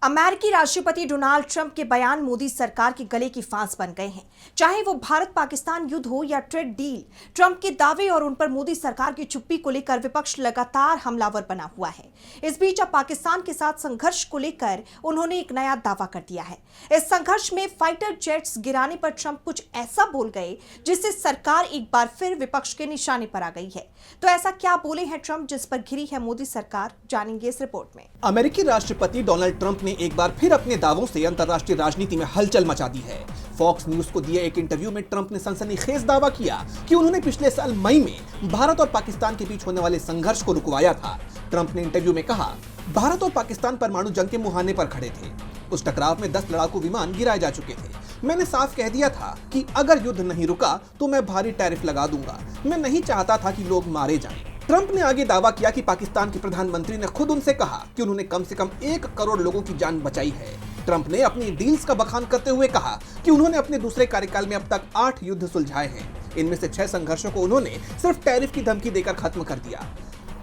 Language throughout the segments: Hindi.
अमेरिकी राष्ट्रपति डोनाल्ड ट्रंप के बयान मोदी सरकार के गले की फांस बन गए हैं। चाहे वो भारत पाकिस्तान युद्ध हो या ट्रेड डील, ट्रंप के दावे और उन पर मोदी सरकार की चुप्पी को लेकर विपक्ष लगातार हमलावर बना हुआ है। इस बीच अब पाकिस्तान के साथ संघर्ष को लेकर उन्होंने एक नया दावा कर दिया है। इस संघर्ष में फाइटर जेट्स गिराने पर ट्रंप कुछ ऐसा बोल गए जिससे सरकार एक बार फिर विपक्ष के निशाने पर आ गई है। तो ऐसा क्या बोले हैं ट्रंप जिस पर घिरी है मोदी सरकार, जानेंगे इस रिपोर्ट में। अमेरिकी राष्ट्रपति डोनाल्ड ट्रंप ने एक बार फिर अपने दावों से अंतर्राष्ट्रीय राजनीति में हलचल मचा दी है। फॉक्स न्यूज को दिए एक इंटरव्यू में ट्रंप ने सनसनीखेज दावा किया कि उन्होंने पिछले साल मई में भारत और पाकिस्तान के बीच होने वाले संघर्ष को रुकवाया था। ट्रंप ने इंटरव्यू में कहा, भारत और पाकिस्तान परमाणु जंग के मुहाने पर खड़े थे। उस टकराव में 10 लड़ाकू विमान गिराए जा चुके थे। मैंने साफ कह दिया था कि अगर युद्ध नहीं रुका तो मैं भारी टैरिफ लगा दूंगा। मैं नहीं चाहता था कि लोग मारे जाएं। ट्रंप ने आगे दावा किया कि पाकिस्तान के प्रधानमंत्री ने खुद उनसे कहा कि उन्होंने कम से कम 1 करोड़ लोगों की जान बचाई है। ट्रंप ने अपनी डील्स का बखान करते हुए कहा कि उन्होंने अपने दूसरे कार्यकाल में अब तक 8 युद्ध सुलझाए हैं। इनमें से 6 संघर्षों को उन्होंने सिर्फ टैरिफ की धमकी देकर खत्म कर दिया।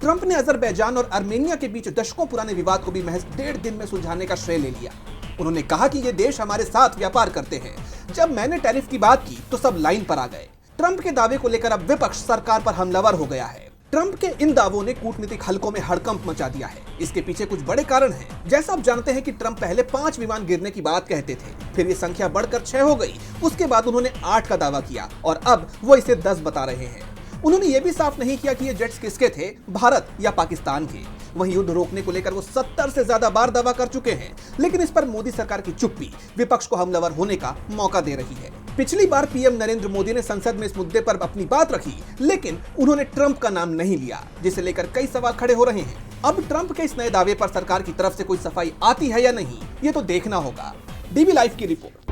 ट्रंप ने अजरबैजान और आर्मेनिया के बीच दशकों पुराने विवाद को भी महज 1.5 दिन में सुलझाने का श्रेय ले लिया। उन्होंने कहा कि ये देश हमारे साथ व्यापार करते हैं। जब मैंने टैरिफ की बात की तो सब लाइन पर आ गए। ट्रंप के दावे को लेकर अब विपक्ष सरकार पर हमलावर हो गया है। ट्रंप के इन दावों ने कूटनीतिक हलकों में हड़कंप मचा दिया है। इसके पीछे कुछ बड़े कारण हैं। जैसा आप जानते हैं कि ट्रंप पहले 5 विमान गिरने की बात कहते थे, फिर ये संख्या बढ़कर 6 हो गई। उसके बाद उन्होंने 8 का दावा किया और अब वो इसे 10 बता रहे हैं। उन्होंने ये भी साफ नहीं किया कि ये जेट्स किसके थे, भारत या पाकिस्तान के। वहीं युद्ध रोकने को लेकर वो 70 से ज्यादा बार दावा कर चुके हैं, लेकिन इस पर मोदी सरकार की चुप्पी विपक्ष को हमलावर होने का मौका दे रही है। पिछली बार पीएम नरेंद्र मोदी ने संसद में इस मुद्दे पर अपनी बात रखी, लेकिन उन्होंने ट्रंप का नाम नहीं लिया, जिसे लेकर कई सवाल खड़े हो रहे हैं। अब ट्रंप के इस नए दावे पर सरकार की तरफ से कोई सफाई आती है या नहीं, ये तो देखना होगा। डीवी लाइव की रिपोर्ट।